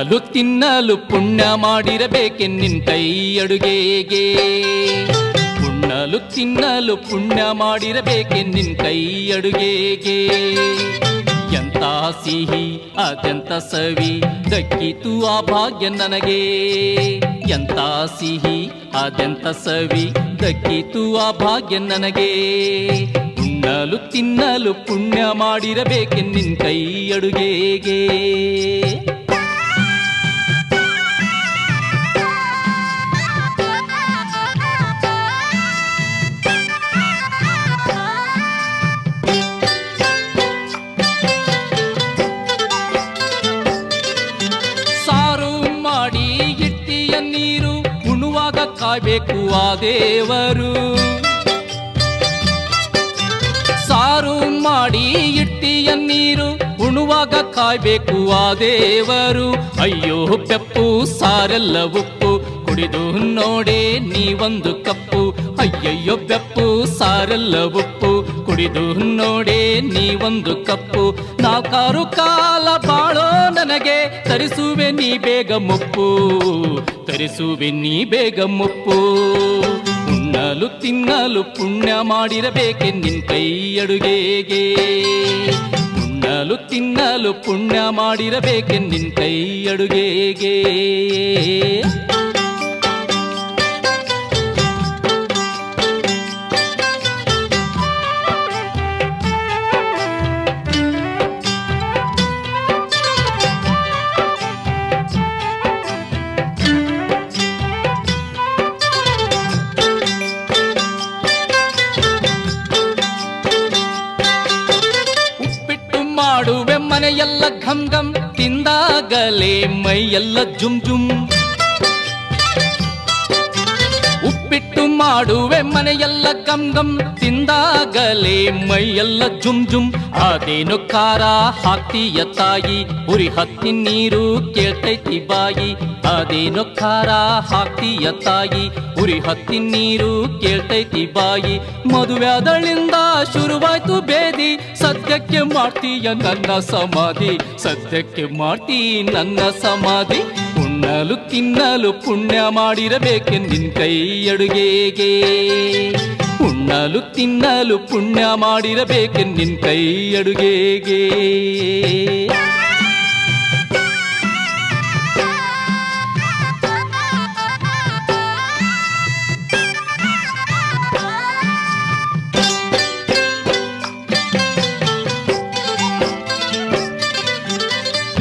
ಉಣ್ಣಲು ತಿನ್ನಲು ಪುಣ್ಯ ಮಾಡಿರಬೇಕೆ ನಿನ್ ಕೈ ಅಡುಗೆಗೆ. ಉಣ್ಣಲು ತಿನ್ನಲು ಪುಣ್ಯ ಮಾಡಿರಬೇಕೆ ನಿನ್ ಕೈ ಅಡುಗೆಗೆ. ಎಂತ ಸಿಹಿ ಅದೆಂತ ಸವಿ ದಕ್ಕಿತು ಆ ಭಾಗ್ಯ ನನಗೆ. ಎಂತ ಸಿಹಿ ಅದೆಂತ ಸವಿ ದಕ್ಕಿತು ಆ ಭಾಗ್ಯ ನನಗೆ. ಉಣ್ಣಲು ತಿನ್ನಲು ಪುಣ್ಯ ಮಾಡಿರಬೇಕೆ ನಿನ್ ಕೈ ಅಡುಗೆಗೆ. ಕಾಯ್ಬೇಕು ಆ ದೇವರು. ಸಾರು ಮಾಡಿ ಇಟ್ಟಿಯ ನೀರು ಉಣುವಾಗ ಕಾಯ್ಬೇಕು ಆ ದೇವರು. ಅಯ್ಯೋ ಬೆಪ್ಪು ಸಾರೆಲ್ಲ ಉಪ್ಪು ಕುಡಿದು ನೋಡೆ ನೀವೊಂದು ಕಪ್ಪು. ಅಯ್ಯಯ್ಯೋ ಬೆಪ್ಪು ಸಾರೆಲ್ಲ ಉಪ್ಪು ಕುಡಿದು ನೋಡೆ ನೀವೊಂದು ಕಪ್ಪು. ನಾಲ್ಕಾರು ಕಾಲ ಬಾಳೋ ನನಗೆ ತರಿಸುವೆ ನೀ ಬೇಗ ಮುಪ್ಪು. ತರಿಸುವೆ ನೀ ಬೇಗ ಮುಪ್ಪು. ಉಣ್ಣಲು ತಿನ್ನಲು ಪುಣ್ಯ ಮಾಡಿರಬೇಕೆ ನಿನ್ ಕೈ ಅಡುಗೆಗೆ. ಉಣ್ಣಲು ತಿನ್ನಲು ಪುಣ್ಯ ಮಾಡಿರಬೇಕೆ ನಿನ್ ಕೈ ಅಡುಗೆಗೆ. ಮನೆಯೆಲ್ಲ ಘಮ್ ಘಮ್ ತಿಂದಾಗಲೇ ಮೈಯೆಲ್ಲ ಜುಮ್ ಜುಮ್. ಉಪ್ಪಿಟ್ಟು ಮಾಡುವೆ ಮನೆಯೆಲ್ಲ ಗಮ್ ಗಮ್ ತಿಂದಾಗಲೇ ಮೈಯೆಲ್ಲ ಜುಮ್ ಜುಮ್. ಅದೇನು ಖಾರ ಹಾಕ್ತೀಯ ತಾಯಿ ಉರಿ ಹತ್ತಿ ನೀರು ಕೇಳ್ತೈತಿ ಬಾಯಿ. ಅದೇನು ಖಾರ ಹಾಕ್ತೀಯ ತಾಯಿ ಉರಿ ಹತ್ತಿ ನೀರು ಕೇಳ್ತೈತಿ ಬಾಯಿ. ಮದುವೆದಳಿಂದ ಶುರುವಾಯ್ತು ಬೇದಿ ಸದ್ಯಕ್ಕೆ ಮಾಡ್ತೀಯ ನನ್ನ ಸಮಾಧಿ. ಸದ್ಯಕ್ಕೆ ಮಾಡ್ತೀ ನನ್ನ ಸಮಾಧಿ. ಉಣ್ಣಲು ತಿನ್ನಲು ಪುಣ್ಯ ಮಾಡಿರಬೇಕೆ ನಿನ್ ಕೈ ಅಡುಗೆಗೆ. ಉಣ್ಣಲು ತಿನ್ನಲು ಪುಣ್ಯ ಮಾಡಿರಬೇಕೆ ನಿನ್ ಕೈ ಅಡುಗೆಗೆ.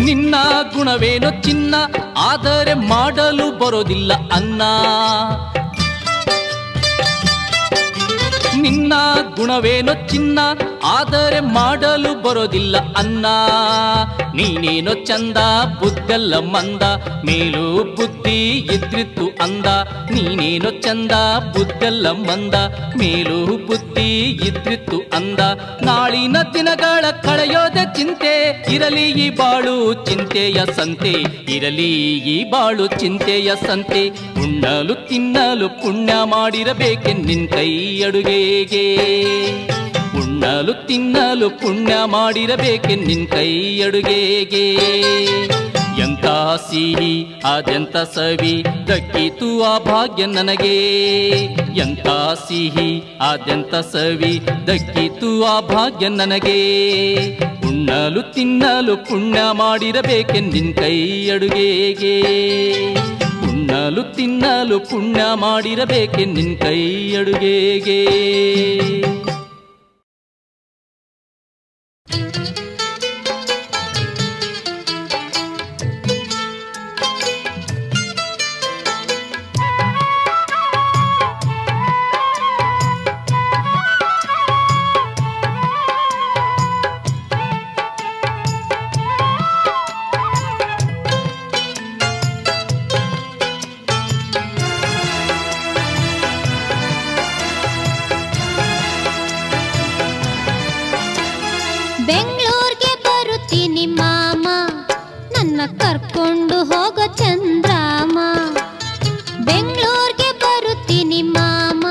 ನಿನ್ನ ಗುಣವೇನೋ ಚಿನ್ನ ಆದರೆ ಮಾಡಲು ಬರೋದಿಲ್ಲ ಅನ್ನ. ನಿನ್ನ ಗುಣವೇನೋ ಚಿನ್ನ ಆದರೆ ಮಾಡಲು ಬರೋದಿಲ್ಲ ಅನ್ನ. ನೀನೇನೋ ಚಂದ ಬುದ್ದೆಲ್ಲ ಮಂದ ಮೇಲೂ ಬುದ್ಧಿ ಇದ್ರಿತ್ತು ಅಂದ. ನೀನೇನೋ ಚಂದ ಬುದ್ದೆಲ್ಲ ಮಂದ ಮೇಲೂ ಬುದ್ಧಿ ಇದ್ರಿತ್ತು ಅಂದ. ನಾಳಿನ ದಿನಗಳ ಕಳೆಯೋದೆ ಚಿಂತೆ ಇರಲಿ ಈ ಬಾಳು ಚಿಂತೆಯ ಸಂತೆ. ಇರಲಿ ಈ ಬಾಳು ಚಿಂತೆಯ ಸಂತೆ. ಉಣ್ಣಲು ತಿನ್ನಲು ಪುಣ್ಯ ಮಾಡಿರಬೇಕೆ ನಿನ್ ಕೈ ಅಡುಗೆಗೆ. ಉಣ್ಣಲು ತಿನ್ನಲು ಪುಣ್ಯ ಮಾಡಿರಬೇಕೆ ನಿನ್ ಕೈ ಅಡುಗೆಗೆ. ಎಂತ ಸಿಹಿ ಅದೆಂತ ಸವಿ ದಕ್ಕಿತು ಆ ಭಾಗ್ಯ ನನಗೆ. ಎಂತ ಸಿಹಿ ಅದೆಂತ ಸವಿ ದಕ್ಕಿತು ಆ ಭಾಗ್ಯ ನನಗೆ. ಉಣ್ಣಲು ತಿನ್ನಲು ಪುಣ್ಯ ಮಾಡಿರಬೇಕೆ ನಿನ್ ಕೈ ಅಡುಗೆಗೆ. ಉಣ್ಣಲು ತಿನ್ನಲು ಪುಣ್ಯ ಮಾಡಿರಬೇಕೆ ನಿನ್ ಕೈ ಅಡುಗೆಗೆ. ಬೆಂಗಳೂರಿಗೆ ಬರುತ್ತೀನಿ ಮಾಮ ನನ್ನ ಕರ್ಕೊಂಡು ಹೋಗೋ ಚಂದ್ರಾಮ. ಬೆಂಗಳೂರಿಗೆ ಬರುತ್ತೀನಿ ಮಾಮ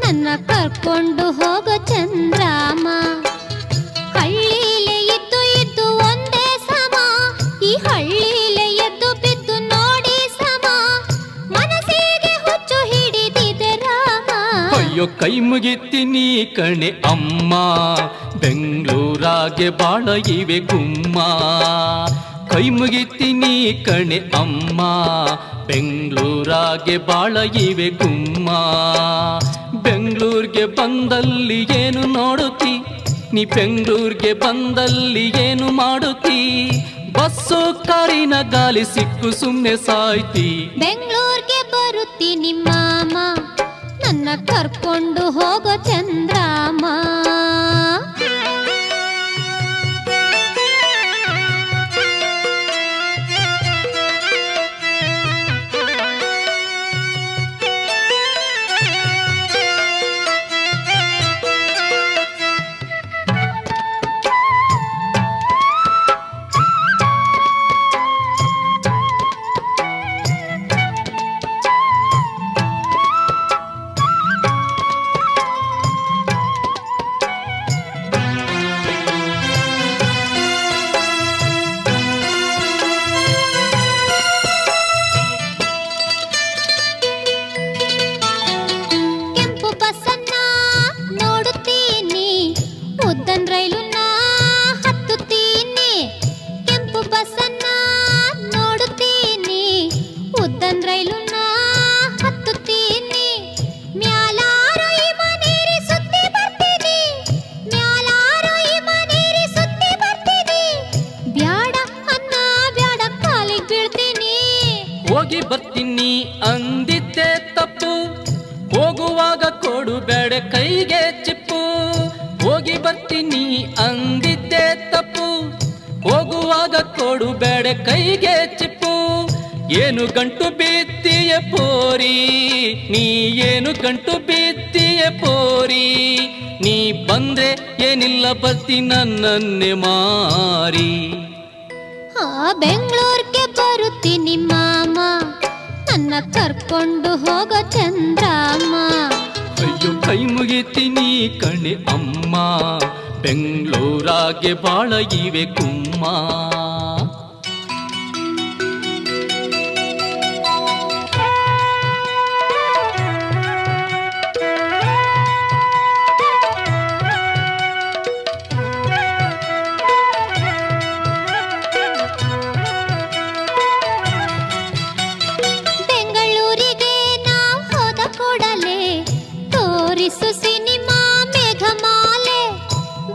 ನನ್ನ ಕರ್ಕೊಂಡು ಹೋಗೋ ಚಂದ್ರಾಮ. ಹಳ್ಳಿಲೆ ಇದ್ದು ಇದ್ದು ಒಂದೇ ಸಮ ಈ ಹಳ್ಳಿಲೆ ಎದ್ದು ಅಯ್ಯೋ ಕೈ ಮುಗಿತೀನಿ ಕಣೆ ಅಮ್ಮ, ಬೆಂಗಳೂರಾಗೆ ಬಾಳ ಇವೆ ಗುಮ್ಮ. ಕೈ ಮುಗಿತೀನಿ ಕಣೆ ಅಮ್ಮ, ಬೆಂಗಳೂರಾಗೆ ಬಾಳ ಇವೆ ಗುಮ್ಮ. ಬೆಂಗಳೂರಿಗೆ ಬಂದಲ್ಲಿ ಏನು ನೋಡುತ್ತಿ, ನೀ ಬೆಂಗಳೂರಿಗೆ ಬಂದಲ್ಲಿ ಏನು ಮಾಡುತ್ತಿ? ಬಸ್ಸು ಕಾರಿನ ಗಾಲಿ ಸಿಕ್ಕು ಸುಮ್ನೆ ಸಾಯ್ತಿ. ಬೆಂಗಳೂರಿಗೆ ಬರುತ್ತೀನಿ ಮಾಮ, ನನ್ನ ಕರ್ಕೊಂಡು ಹೋಗೋ ಚಂದ್ರಾಮ. ಹೋಗಿ ಬರ್ತೀನಿ ಅಂದಿದ್ದೆ ತಪ್ಪು, ಹೋಗುವಾಗ ಕೊಡು ಬೇಡ ಕೈಗೆ ಚಿಪ್ಪು. ಹೋಗಿ ಬರ್ತೀನಿ ಅಂದಿದ್ದೆ ತಪ್ಪು, ಹೋಗುವಾಗ ಕೊಡು ಬೇಡ ಕೈಗೆ ಚಿಪ್ಪು. ಏನು ಗಂಟು ಬಿತ್ತೀಯ ಪೋರಿ, ನೀ ಏನು ಗಂಟು ಬಿತ್ತೀಯ ಪೋರಿ. ನೀ ಬಂದ್ರೆ ಏನಿಲ್ಲ ಬರ್ತಿ ನನ್ನನ್ನೇ ಮಾರಿ. ಬೆಂಗಳೂರಿಗೆ ಬರುತ್ತೀನಿ ಮಾಮ, ನನ್ನ ಕರ್ಕೊಂಡು ಹೋಗೋ ಚಂದ್ರಾಮ. ಅಯ್ಯೋ ಕೈ ಮುಗಿತೀನಿ ಕಣೆ ಅಮ್ಮ, ಬೆಂಗಳೂರಾಗೆ ಬಾಳ ಇವೆ ಗುಮ್ಮ. ಸಿನಿಮಾ ಮೇಘಮಾಲೆ,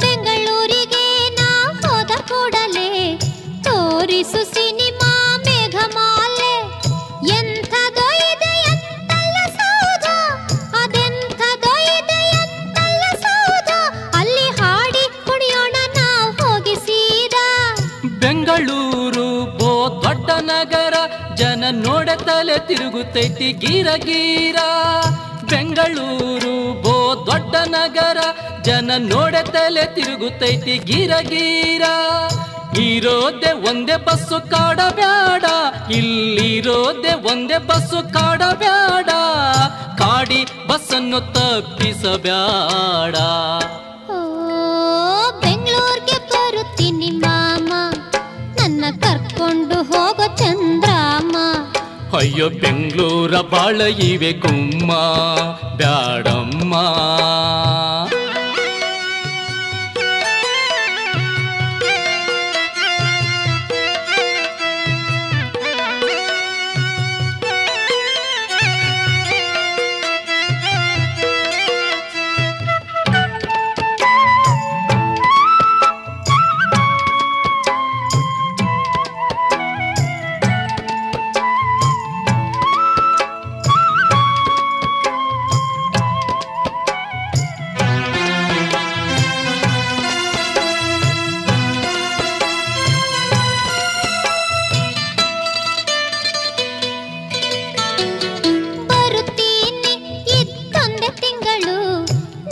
ಬೆಂಗಳೂರಿಗೆ ನಾ ಹೋದ ಕೂಡಲೇ ತೋರಿಸು ಸಿನಿಮಾ ಮೇಘಮಾಲೆ. ಎಂಥದೋ ಇದೆ ಎಂತಲ್ಲ ಸೌಧ, ಅದೆಂಥದೋ ಇದೆ ಎಂತಲ್ಲ ಸೌಧ, ಅಲ್ಲಿ ಹಾಡಿ ಕುಣಿಯೋಣ ನಾವು ಹೋಗಿ ಸೀದಾ. ಬೆಂಗಳೂರು ಬೋ ದೊಡ್ಡ ನಗರ, ಜನ ನೋಡ ತಲೆ ತಿರುಗುತ್ತೈತಿ ಗೀರ ಗೀರ. ಬೆಂಗಳೂರು ಬೋ ದೊಡ್ಡ ನಗರ, ಜನ ನೋಡ ತಲೆ ತಿರುಗುತ್ತೈತಿ ಗೀರ ಗೀರ. ಇರೋದೆ ಒಂದೇ ಬಸ್ಸು ಕಾಡಬ್ಯಾಡ, ಇಲ್ಲಿರೋದೆ ಒಂದೇ ಬಸ್ಸು ಕಾಡಬ್ಯಾಡ. ಕಾಡಿ ಬಸ್ಸನ್ನು ತಪ್ಪಿಸಬ್ಯಾಡ. ಬೆಂಗಳೂರಿಗೆ ಬರುತ್ತೀನಿ ಮಾಮ, ನನ್ನ ಕರ್ಕೊಂಡು ಹೋಗೋ ಚಂದ್ರಾಮ. ಅಯ್ಯೋ ಬೆಂಗಳೂರ ಬಾಳ ಇವೆ ಗುಮ್ಮ, ಬ್ಯಾಡಮ್ಮ.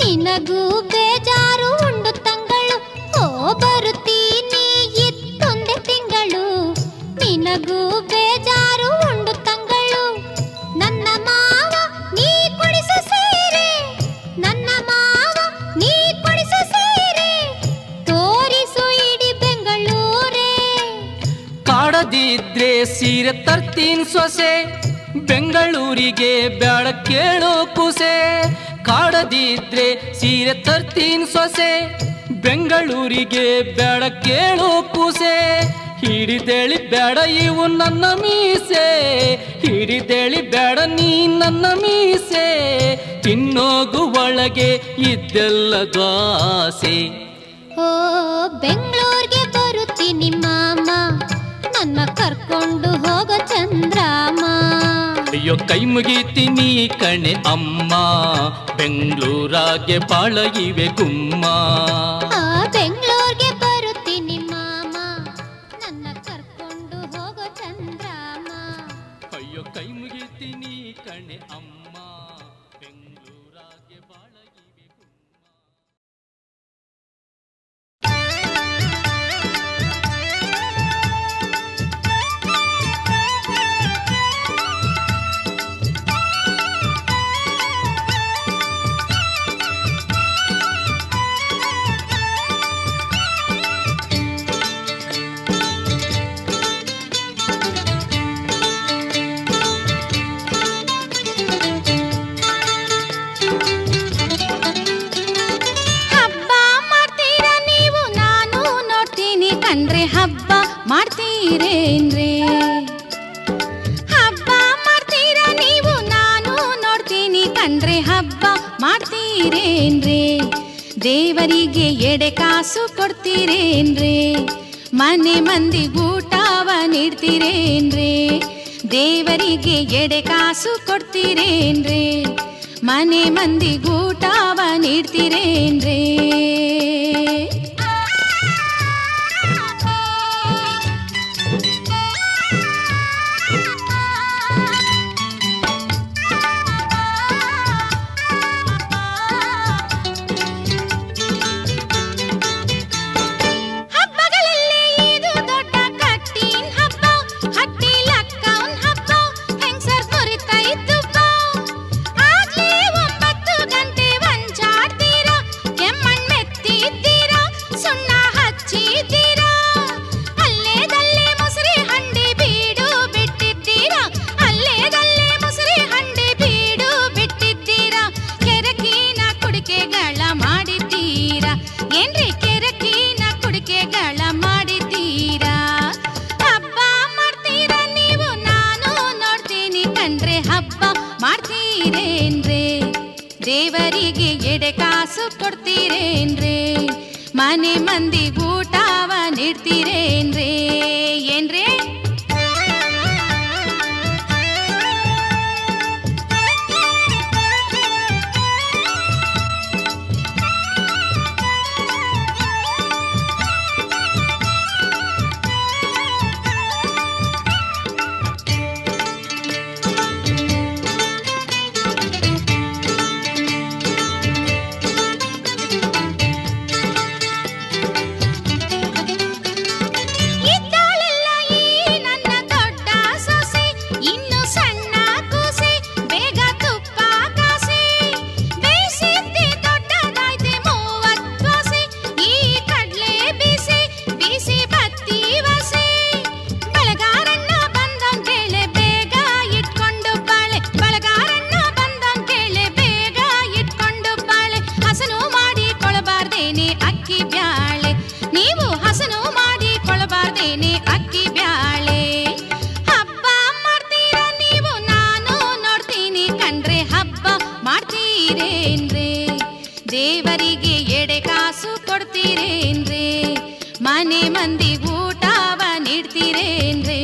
ನಿನಗೂ ಬೇಜಾರು ಉಂಡು ತಂಗಳು, ಬರುತ್ತೀನಿ ಇತ್ತೊಂದೆ ತಿಂಗಳು. ನಿನಗೂ ಬೇಜಾರು ಉಂಡು ತಂಗಳು, ನನ್ನ ಮಾವ ನೀ ಕೊಡಿಸು ಸೀರೆ, ನನ್ನ ಮಾವ ನೀ ಕೊಡಿಸು ಸೀರೆ. ತೋರಿಸು ಇಡೀ ಬೆಂಗಳೂರೇ. ಕಾಡದಿದ್ರೆ ಸೀರೆ ತರ್ತೀನ್ ಸೊಸೆ, ಬೆಂಗಳೂರಿಗೆ ಬ್ಯಾಡ ಕೇಳೋ ಕುಸೆ. ಕಾಡದಿದ್ರೆ ಸೀರೆ ತರ್ತೀನಿ ಸೊಸೆ. ಬೆಂಗಳೂರಿಗೆ ಬೇಡ ಕೇಳು ಕೂಸೆ, ಹಿಡಿದೇಳಿ ಬೇಡ ಇವು ನನ್ನ ಮೀಸೆ, ಹಿಡಿದೇಳಿ ಬೇಡ ನೀ ನನ್ನ ಮೀಸೆ. ತಿನ್ನೋಗು ಒಳಗೆ ಇದ್ದೆಲ್ಲ ದ್ವಾಸೆ. ಓ ಬೆಂಗಳೂರಿಗೆ ಬರುತ್ತೀನಿ ಮಾಮ, ನನ್ನ ಕರ್ಕೊಂಡು ಹೋಗೋ ಚಂದ್ರಾಮ. ಅಯ್ಯೋ ಕೈ ಮುಗಿತೀನಿ ಕಣೆ ಅಮ್ಮ, ಬೆಂಗಳೂರಾಗೆ ಬಾಳ ಇವೆ ಗುಮ್ಮ. ಬೆಂಗಳೂರಿಗೆ ಬರುತ್ತೀನಿ ಮಾಮ, ನನ್ನ ಕರ್ಕೊಂಡು ಹೋಗೋ ಚಂದ್ರಾಮ. ಅಯ್ಯೋ ಕೈ ಮುಗಿತೀನಿ ಕಣೆ ಅಮ್ಮ, ಬೆಂಗಳೂರಾಗೆ ಬಾಳ ಇವೆ ಗುಮ್ಮ. ಹಬ್ಬ ಮಾಡ್ತೀರೇನ್ರಿ? ಹಬ್ಬ ಮಾಡ್ತೀರಾ ನೀವು, ನಾನು ನೋಡ್ತೀನಿ ಕಂಡ್ರೆ ಹಬ್ಬ ಮಾಡ್ತೀರೇನ್ರಿ? ದೇವರಿಗೆ ಎಡೆ ಕಾಸು ಕೊಡ್ತೀರೇನ್ರಿ? ಮನೆ ಮಂದಿ ಊಟವ ನೀಡ್ತೀರೇನ್ರಿ? ದೇವರಿಗೆ ಎಡೆ ಕಾಸು ಕೊಡ್ತೀರೇನ್ರಿ? ಮನೆ ಮಂದಿ ಊಟವ ನೀಡ್ತೀರೇನ್ರಿ? ದೇವರಿಗೆ ಎಡೆ ಕಾಸು ಕೊಡ್ತೀರೇನ್ರಿ? ಮನೆ ಮಂದಿ ಊಟವ ನೀಡ್ತೀರೇನ್ರಿ? ಏನ್ರಿ? ದೇವರಿಗೆ ಎಡೆ ಕಾಸು ಕೊಡ್ತೀರೇನ್ರಿ? ಮನೆ ಮಂದಿ ಊಟವ ನೀಡ್ತೀರೇನ್ರಿ?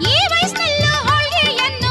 ಈ ವಯಸ್ಸಲ್ಲೂ ಹೋಳಿಗೆಯನ್ನು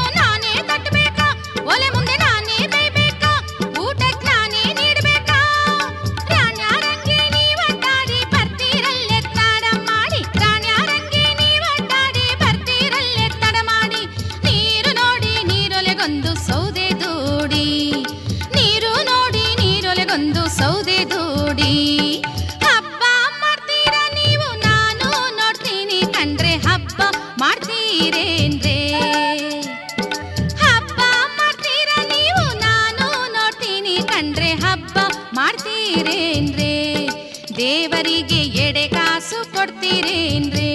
ದೇವರಿಗೆ ಎಡೆ ಕಾಸು ಕೊಡ್ತೀರೇನ್ರಿ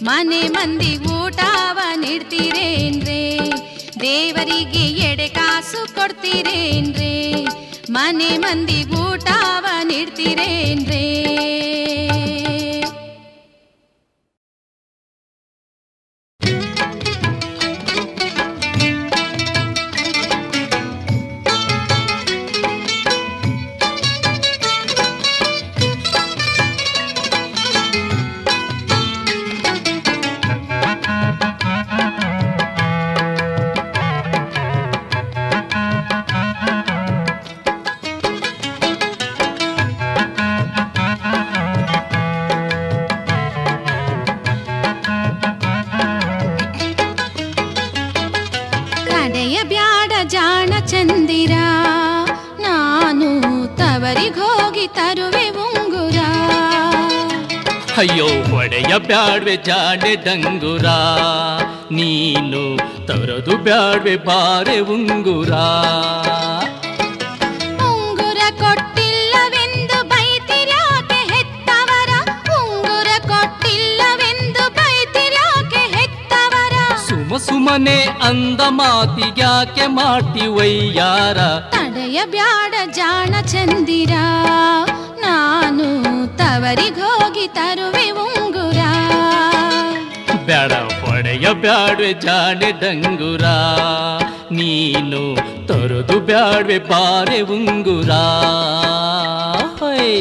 ಮನೆ ಮಂದಿ ಊಟವ ನೀಡ್ತೀರೇನ್ರಿ ದೇವರಿಗೆ ಎಡೆ ಕಾಸು ಕೊಡ್ತೀರೇನ್ರಿ ಮನೆ ಮಂದಿ ಊಟವ ನೀಡ್ತೀರೇನ್ರಿ ಚಂದಿರ ನಾನು ತವರಿಗೋಗಿ ತರುವೆ ಉಂಗುರ ಅಯ್ಯೋ ಒಡೆಯ ಬ್ಯಾಡ್ವೆ ಜಾಡೆ ಡಂಗುರ ನೀನು ತರದು ಬ್ಯಾಡ್ವೆ ಬಾರೆ ಉಂಗುರ ಉಂಗುರ ಕೊಟ್ಟಿಲ್ಲವೆಂದು ಬೈತಿರ್ಯಾಕೆ ಹೆತ್ತವರ ಉಂಗುರ ಕೊಟ್ಟಿಲ್ಲವೆಂದು ಬೈತಿರ್ಯಾಕೆ ಹೆತ್ತವರ ಸುಮನೆ ಅಂದ ಮಾತಿಗ್ಯಾಕೆ ಮಾಡ್ತಿ ವೈಯಾರ ತಡೆಯ ಬ್ಯಾಡ ಜಾಣ ಚಂದಿರ ನಾನು ತವರಿಗೋಗಿ ತರುವೆ ಉಂಗುರ ಬ್ಯಾಡ ಒಡೆಯ ಬ್ಯಾಡ್ವೆ ಜಾಡೆ ಡಂಗುರ ನೀನು ತರದು ಬ್ಯಾಡ್ವೆ ಬಾರೆ ಉಂಗುರ ಹೊಯ್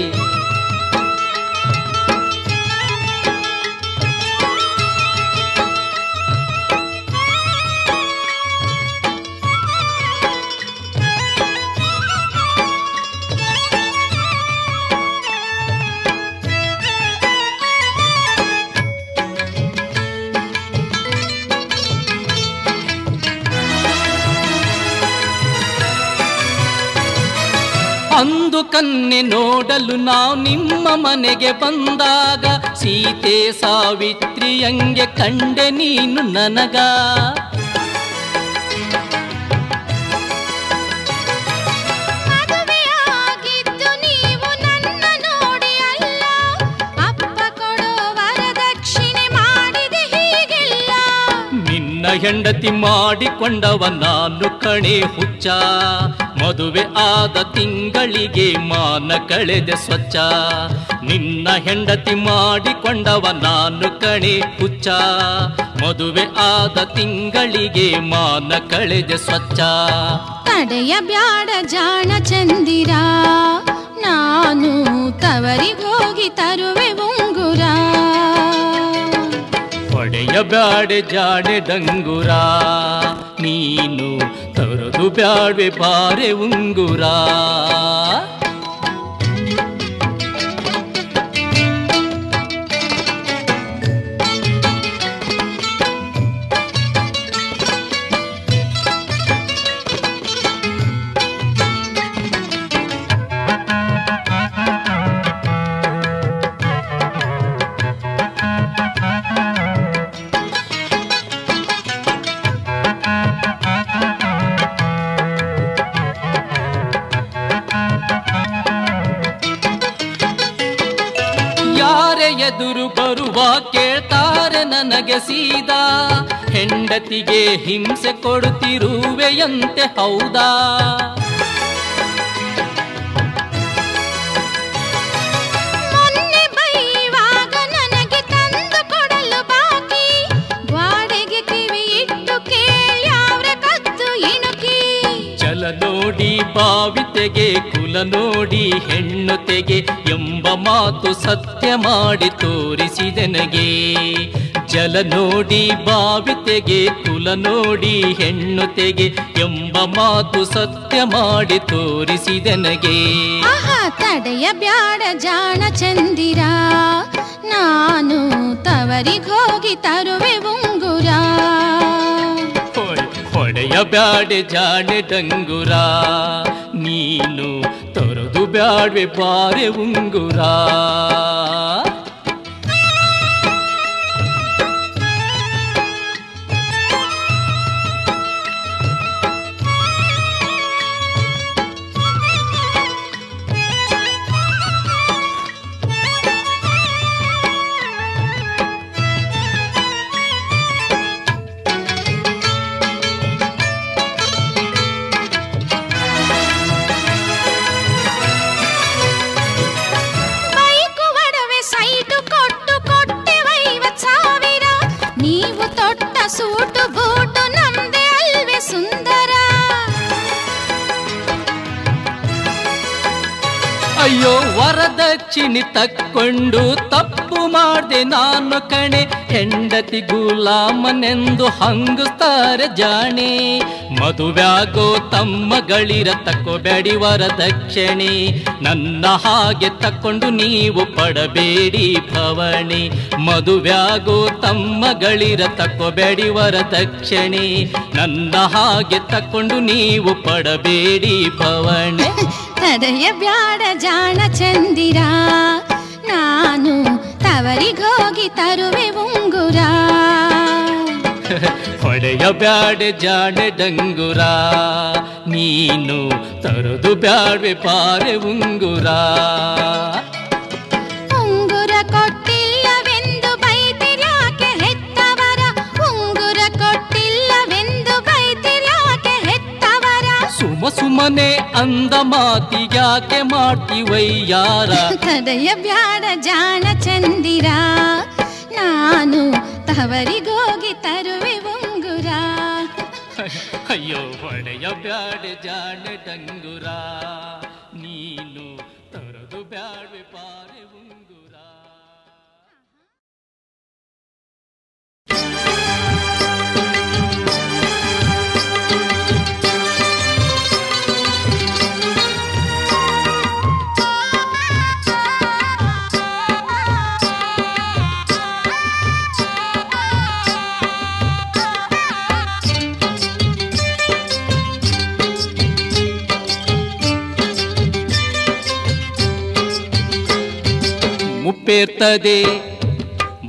ಅಂದು ಕನ್ನೆ ನೋಡಲು ನಾವು ನಿಮ್ಮ ಮನೆಗೆ ಬಂದಾಗ ಸೀತೆ ಸಾವಿತ್ರಿಯಂಗೆ ಕಂಡೆ ನೀನು ನನಗ ಮದುವೆಯಾಗಿದ್ದು ನೀವು ನನ್ನ ನೋಡಿ ಅಲ್ಲ ಅಪ್ಪ ಕೊಡೋ ವರದಕ್ಷಿಣೆ ಮಾಡಿದೆ ಹೀಗೆಲ್ಲ ನಿನ್ನ ಹೆಂಡತಿ ಮಾಡಿಕೊಂಡವ ನಾನು ಕಣೆ ಹುಚ್ಚ ಮದುವೆ ಆದ ತಿಂಗಳಿಗೆ ಮಾನ ಕಳೆದೆ ಸ್ವಚ್ಛ ನಿನ್ನ ಹೆಂಡತಿ ಮಾಡಿಕೊಂಡವ ನಾನು ಕಣೆ ಹುಚ್ಚ ಮದುವೆ ಆದ ತಿಂಗಳಿಗೆ ಮಾನ ಕಳೆದೆ ಸ್ವಚ್ಛ ತಡೆಯ ಬ್ಯಾಡ ಜಾಣ ಚಂದಿರ ನಾನು ತವರಿಗೋಗಿ ತರುವೆ ಉಂಗುರ ಒಡೆಯ ಬ್ಯಾಡೆ ಜಾಡೆ ಡಂಗುರ ನೀನು ತರದು ಬ್ಯಾಡ್ವೆ ಬಾರೆ ಉಂಗುರ ಎದುರು ಬರುವ ಕೇಳ್ತಾರೆ ನನಗೆ ಸೀದಾ ಹೆಂಡತಿಗೆ ಹಿಂಸೆ ಕೊಡುತ್ತಿರುವೆಯಂತೆ ಹೌದಾ ಮೊನ್ನೆ ಬೈವಾಗ ನನಗೆ ತಂದು ಕೊಡಲು ಬಾಕಿ ಗ್ವಾಡೆಗೆ ಕಿವಿ ಇಟ್ಟು ಕೇಳ್ಯಾವ್ರೆ ಕದ್ದು ಇಣುಕಿ ಚಲ ನೋಡಿ ಬಾವಿ ತೆಗೆ ಕುಲ ನೋಡಿ ಹೆಣ್ಣು ತೆಗೆ ಎಂಬ ಮಾತು ಸತ್ಯ ಮಾಡಿ ತೋರಿಸಿದೆನಗೆ ಜಲ ನೋಡಿ ಬಾವಿ ತೆಗೆ ಕುಲ ನೋಡಿ ಹೆಣ್ಣು ತೆಗೆ ಎಂಬ ಮಾತು ಸತ್ಯ ಮಾಡಿ ತೋರಿಸಿದೆನಗೆ ಆಹಾ ತಡೆಯ ಬ್ಯಾಡ ಜಾಣ ಚಂದಿರ ನಾನು ತವರಿಗೋಗಿ ತರುವೆ ಉಂಗುರ ಹೊಡೆಯ ಬ್ಯಾಡೆ ಜಾಣೆ ಡಂಗುರ ನೀನು ತೊರೆದು ಬ್ಯಾಡ್ವೆ ಬಾರೆ ಉಂಗುರ ವರದಕ್ಷಿಣೆ ತಕ್ಕೊಂಡು ತಪ್ಪು ಮಾಡ್ದೆ ನಾನು ಕಣೆ. ಹೆಂಡತಿ ಗುಲಾಮನೆಂದು ಹಂಗುತ್ತಾರೆ ಜಾಣೆ. ಮದುವ್ಯಾಗೋ ತಮ್ಮಗಳಿರ ತಕ್ಕೋಬೇಡಿ ವರದಕ್ಷಿಣೆ. ನನ್ನ ಹಾಗೆ ತಕ್ಕೊಂಡು ನೀವು ಪಡಬೇಡಿ ಭವಣೆ. ಮದುವ್ಯಾಗೋ ತಮ್ಮಗಳಿರ ತಕ್ಕೋಬೇಡಿ ವರದಕ್ಷಿಣೆ. ನನ್ನ ಹಾಗೆ ತಕ್ಕೊಂಡು ನೀವು ಪಡಬೇಡಿ ಭವಣೆ. ತಡೆಯ ಬ್ಯಾಡ ಜಾಣ ಚಂದಿರ, ನಾನು ತವರಿಗೋಗಿ ತರುವೆ ಉಂಗುರ. ಹೊಡೆಯ ಬ್ಯಾಡ ಜಾಣೆ ಡಂಗುರ, ನೀನು ತರದು ಬ್ಯಾಡ್ವೆ ಪಾರೆ ಉಂಗುರ. ಉಂಗುರ ಕೊಟ್ಟಿಲ್ಲವೆಂದು ಬೈತಿರ್ಯಾಕೆ ಹೆತ್ತವರ, ಉಂಗುರ ಕೊಟ್ಟಿಲ್ಲವೆಂದು ಬೈತಿರ್ಯಾಕೆ ಹೆತ್ತವರ. ಸುಮ್ಮನೆ ಅಂದ ಮಾತಿಗ್ಯಾಕೆ ಮಾಡ್ತೀವಯ್ಯಾರ. ತಡೆಯ ಬ್ಯಾಡ ಜಾಣ ಚಂದಿರ, ನಾನು ತವರಿಗೋಗಿ ತರುವೆ ಉಂಗುರ. ಅಯ್ಯೋ ಹೊಡೆಯ ಬ್ಯಾಡ ಜಾಣೆ ಡಂಗುರ, ನೀನು ತರದು ಬ್ಯಾಡ್ವೆ ಪಾರೆ ಉಂಗುರ.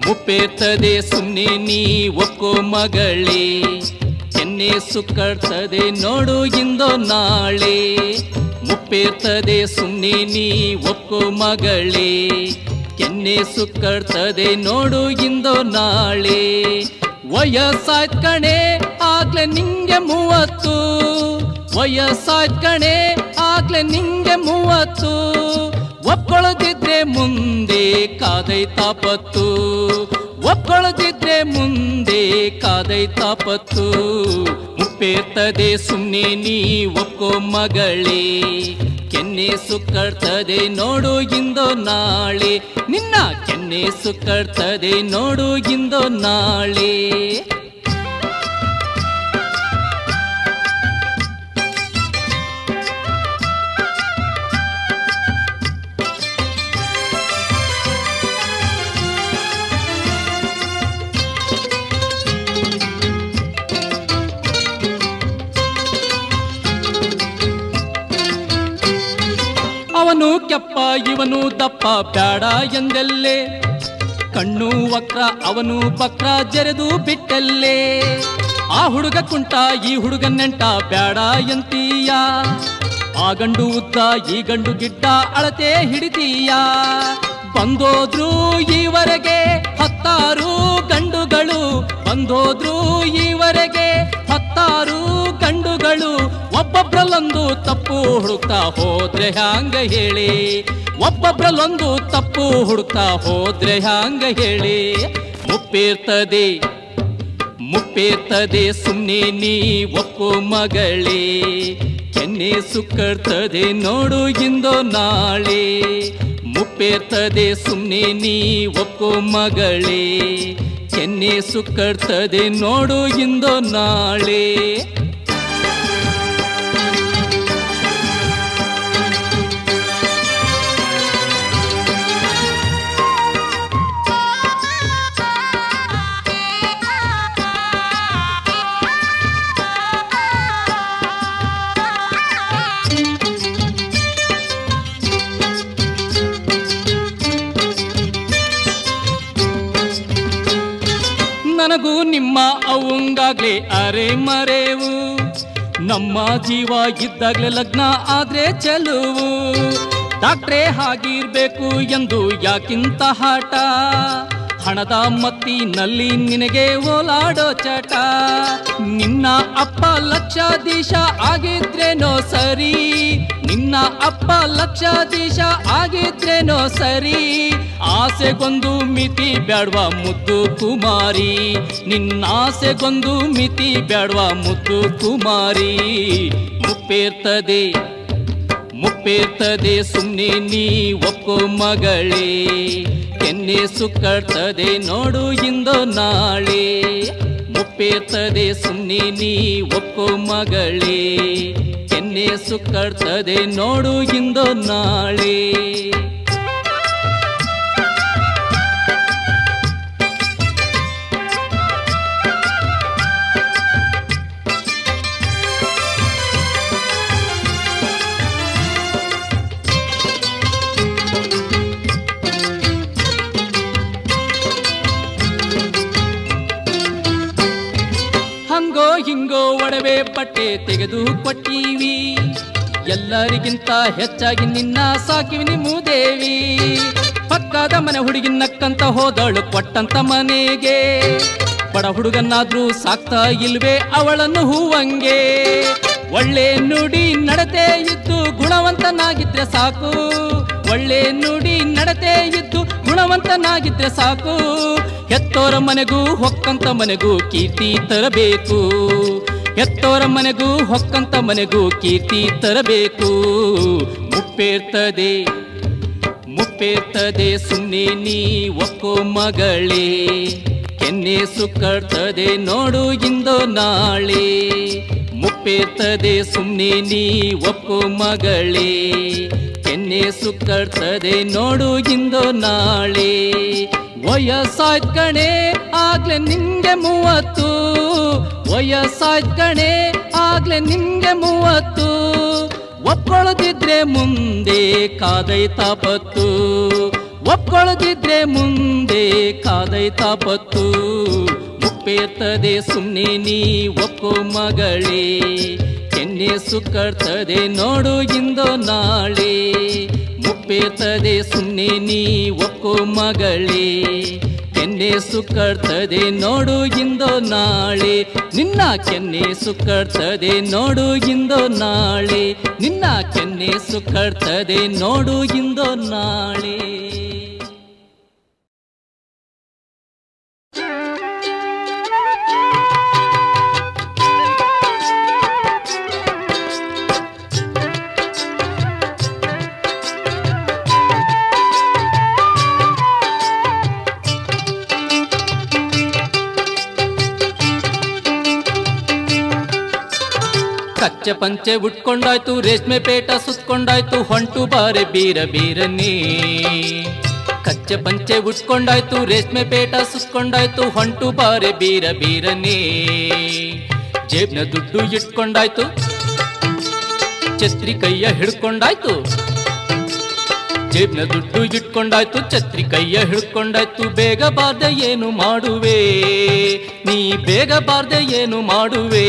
ಮುಪ್ಪೇರ್ತದೆ ಸುಮ್ಮನೆ ನೀ ಒಕ್ಕೋ ಮಗಳೇ. ಕೆನ್ನೆ ಸುಕ್ಕಡ್ತದೆ ನೋಡು ಇಂದೋ ನಾಳೆ. ಮುಪ್ಪೇರ್ತದೆ ಸುಮ್ಮನೆ ನೀ ಒಕ್ಕೋ ಮಗಳೇ. ಕೆನ್ನೆ ಸುಕ್ಕಡ್ತದೆ ನೋಡು ಇಂದೋ ನಾಳೆ. ವಯಸ್ಸಾಯ್ತ್ ಕಣೆ ಆಗ್ಲೇ ನಿಂಗೆ 30, ವಯಸ್ಸಾಯ್ತ್ ಕಣೆ ಆಗ್ಲೇ ನಿಂಗೆ 30. ಒಪ್ಕೊಳ್ಳದಿದ್ರೆ ಮುಂದೆ ಕಾದೈತಾಪತ್ತು, ಒಪ್ಕೊಳ್ಳದಿದ್ರೆ ಮುಂದೆ ಕಾದೈತಾಪತ್ತು. ಮುಪ್ಪೇರ್ತದೆ ಸುಮ್ಮನೆ ನೀ ಒಕ್ಕೋ ಮಗಳೇ. ಕೆನ್ನೆ ಸುಕ್ಕಡ್ತದೆ ನೋಡು ಇಂದೋ ನಾಳೆ. ನಿನ್ನ ಕೆನ್ನೆ ಸುಕ್ಕಡ್ತದೆ ನೋಡು ಇಂದೋ ನಾಳೆ. ಅವನು ಕೆಪ್ಪ ಇವನು ದಪ್ಪ ಬ್ಯಾಡ ಎಂದೆಲ್ಲೇ. ಕಣ್ಣು ವಕ್ರ ಅವನು ಬಕ್ರ ಜರೆದು ಬಿಟ್ಟಲ್ಲೇ. ಆ ಹುಡುಗ ಕುಂಟ ಈ ಹುಡುಗ ನೆಂಟ ಬ್ಯಾಡ ಎಂತೀಯ. ಆ ಗಂಡು ಉದ್ದ ಈ ಗಂಡು ಗಿಡ್ಡ ಅಳತೆ ಹಿಡಿತೀಯ. ಬಂದೋದ್ರು ಈವರೆಗೆ 10 ಗಂಡುಗಳು, ಬಂದೋದ್ರು ಈವರೆಗೆ 10 ಗಂಡುಗಳು. ಒಬ್ಬೊಬ್ರಲ್ಲೊಂದು ತಪ್ಪು ಹುಡುಕ್ತಾ ಹೋದ್ರೆ ಹ್ಯಾಂಗ ಹೇಳಿ, ಒಬ್ಬೊಬ್ರಲ್ಲೊಂದು ತಪ್ಪು ಹುಡುಕ್ತಾ ಹೋದ್ರೆ ಹ್ಯಾಂಗ ಹೇಳಿ. ಮುಪ್ಪೇರ್ತದೆ ಸುಮ್ಮನೆ ನೀ ಒಕ್ಕೋ ಮಗಳೇ. ಕೆನ್ನೆ ಸುಕ್ಕಡ್ತದೆ ನೋಡು ಇಂದೋ ನಾಳೆ. ಮುಪ್ಪೇರ್ತದೆ ಸುಮ್ಮನೆ ನೀ ಒಕ್ಕೋ ಮಗಳೇ. ಕೆನ್ನೆ ಸುಕ್ಕಡ್ತದೆ ನೋಡು ಇಂದೋ ನಾಳೆ. ನನಗೂ ನಿಮ್ಮ ಅವಂಗಾಗ್ಲೇ ಅರೆ ಮರೆವು. ನಮ್ಮ ಜೀವ ಇದ್ದಾಗ್ಲೇ ಲಗ್ನ ಆದ್ರೆ ಚೆಲುವು. ಡಾಕ್ಟ್ರೇ ಆಗಿರ್ಬೇಕು ಎಂದು ಯಾಕಿಂತ ಹಠ. ಹಣದ ಮತ್ತಿನಲ್ಲಿ ನಿನಗೆ ಓಲಾಡೋ ಚಟ. ನಿನ್ನ ಅಪ್ಪ ಲಕ್ಷಾಧೀಶ ಆಗಿದ್ರೇನೋ ಸರಿ, ನಿನ್ನ ಅಪ್ಪ ಲಕ್ಷಾಧೀಶ ಆಗಿದ್ರೇನೋ ಸರಿ. ಆಸೆಗೊಂದು ಮಿತಿ ಬ್ಯಾಡ್ವಾ ಮುದ್ದು ಕುಮಾರಿ, ನಿನ್ನ ಆಸೆಗೊಂದು ಮಿತಿ ಬ್ಯಾಡ್ವಾ ಮುದ್ದು ಕುಮಾರಿ. ಮುಪ್ಪೇರ್ತದೆ ಸುಮ್ನೆ ನೀ ಒಕ್ಕೋ ಮಗಳೇ, ಕೆನ್ನೆ ಸುಕ್ಕಡ್ತದೆ ನೋಡು ಇಂದೋ ನಾಳೆ. ಮುಪ್ಪೇರ್ತದೆ ಸುಮ್ನೆ ನೀ ಒಕ್ಕೋ ಮಗಳೇ, ಕೆನ್ನೆ ಸುಕ್ಕಡ್ತದೆ ನೋಡು ಇಂದೋ ನಾಳೆ. ಹಂಗೋ ಹಿಂಗೋ ಒಡವೆ ಬಟ್ಟೆ ತೆಗೆದು ಕೊಟ್ಟೀವಿ, ಎಲ್ಲರಿಗಿಂತ ಹೆಚ್ಚಾಗಿ ನಿನ್ನ ಸಾಕಿವಿನಿ ಮೂದೇವಿ. ಪಕ್ಕದ ಮನೆ ಹುಡುಗಿ ನಕ್ಕಂತ ಹೋದಳು ಕೊಟ್ಟಂತ ಮನೆಗೆ, ಬಡ ಹುಡುಗನಾದ್ರೂ ಸಾಕ್ತಾ ಇಲ್ವೇ ಅವಳನ್ನು ಹೂವಂಗೆ. ಒಳ್ಳೆ ನುಡಿ ನಡತೆ ಇದ್ದು ಗುಣವಂತನಾಗಿದ್ರೆ ಸಾಕು, ಒಳ್ಳೆ ನುಡಿ ನಡತೆ ಇದ್ದು ಗುಣವಂತನಾಗಿದ್ರೆ ಸಾಕು. ಹೆತ್ತೋರ ಮನೆಗೂ ಹೊಕ್ಕಂತ ಮನೆಗೂ ಕೀರ್ತಿ ತರಬೇಕು, ಹೆತ್ತೋರ ಮನೆಗೂ ಹೊಕ್ಕಂತ ಮನೆಗೂ ಕೀರ್ತಿ ತರಬೇಕು. ಮುಪ್ಪೇರ್ತದೆ ಮುಪ್ಪೇರ್ತದೆ ಸುಮ್ನೆ ನೀ ಒಕ್ಕೋ ಮಗಳೇ, ಕೆನ್ನೆ ಸುಕ್ಕಡ್ತದೆ ನೋಡು ಇಂದೋ ನಾಳೆ. ಮುಪ್ಪೇರ್ತದೆ ಸುಮ್ನೆ ನೀ ಒಕ್ಕೋ ಮಗಳೇ, ಕೆನ್ನೆ ಸುಕ್ಕಡ್ತದೆ ನೋಡು ಇಂದೋ ನಾಳೆ. ವಯಸ್ಸಾಯ್ತ್ ಕಣೆ ಆಗ್ಲೇ ನಿಂಗೆ 30, ವಯಸ್ಸಾಯ್ತ್ ಕಣೆ ಆಗ್ಲೇ ನಿಂಗೆ 30. ಒಪ್ಕೊಳ್ಳದಿದ್ರೆ ಮುಂದೆ ಕಾದೈತಾಪತ್ತು, ಒಪ್ಕೊಳ್ಳದಿದ್ರೆ ಮುಂದೆ ಕಾದೈತಾಪತ್ತು. ಮುಪ್ಪೇರ್ತದೆ ಸುಮ್ನೆ ನೀ ಒಕ್ಕೋ ಮಗಳೇ, ಕೆನ್ನೆ ಸುಕ್ಕಡ್ತದೆ ನೋಡು ಇಂದೋ ನಾಳೆ. ಮುಪ್ಪೇರ್ತದೆ ಸುಮ್ನೆ ನೀ ಒಕ್ಕೋ ಮಗಳೇ, ಕೆನ್ನೆ ಸುಕ್ಕಡ್ತದೆ ನೋಡು ಇಂದೋ ನಾಳೆ. ನಿನ್ನ ಕೆನ್ನೆ ಸುಕ್ಕಡ್ತದೆ ನೋಡು ಇಂದೋ ನಾಳೆ, ನಿನ್ನ ಕೆನ್ನೆ ಸುಕ್ಕಡ್ತದೆ ನೋಡು ಇಂದೋ ನಾಳೆ. ಕಚ್ಚೆ ಪಂಚೆ ಉಟ್ಕೊಂಡಾಯ್ತು, ರೇಷ್ಮೆ ಪೇಟ ಸುತ್ಕೊಂಡಾಯ್ತು, ಹೊಂಟು ಬಾರೆ ಬೀರ ಬೀರನೇ. ಕಚ್ಚೆ ಪಂಚೆ ಉಟ್ಕೊಂಡಾಯ್ತು, ರೇಷ್ಮೆ ಪೇಟ ಸುತ್ಕೊಂಡಾಯ್ತು, ಹೊಂಟು ಬಾರೆ ಬೀರ ಬೀರನೇ. ಜೇಬ್ನ ದುಡ್ಡು ಇಟ್ಕೊಂಡಾಯ್ತು, ಛತ್ರಿ ಕೈಯ ಹಿಡ್ಕೊಂಡಾಯ್ತು, ಜೇಬ್ನ ದುಡ್ಡು ಇಟ್ಕೊಂಡಾಯ್ತು, ಛತ್ರಿ ಕೈಯ ಹಿಡ್ಕೊಂಡಾಯ್ತು. ಬೇಗ ಬಾರ್ದೆ ಏನು ಮಾಡುವೆ ನೀ, ಬೇಗ ಬಾರ್ದೆ ಏನು ಮಾಡುವೆ.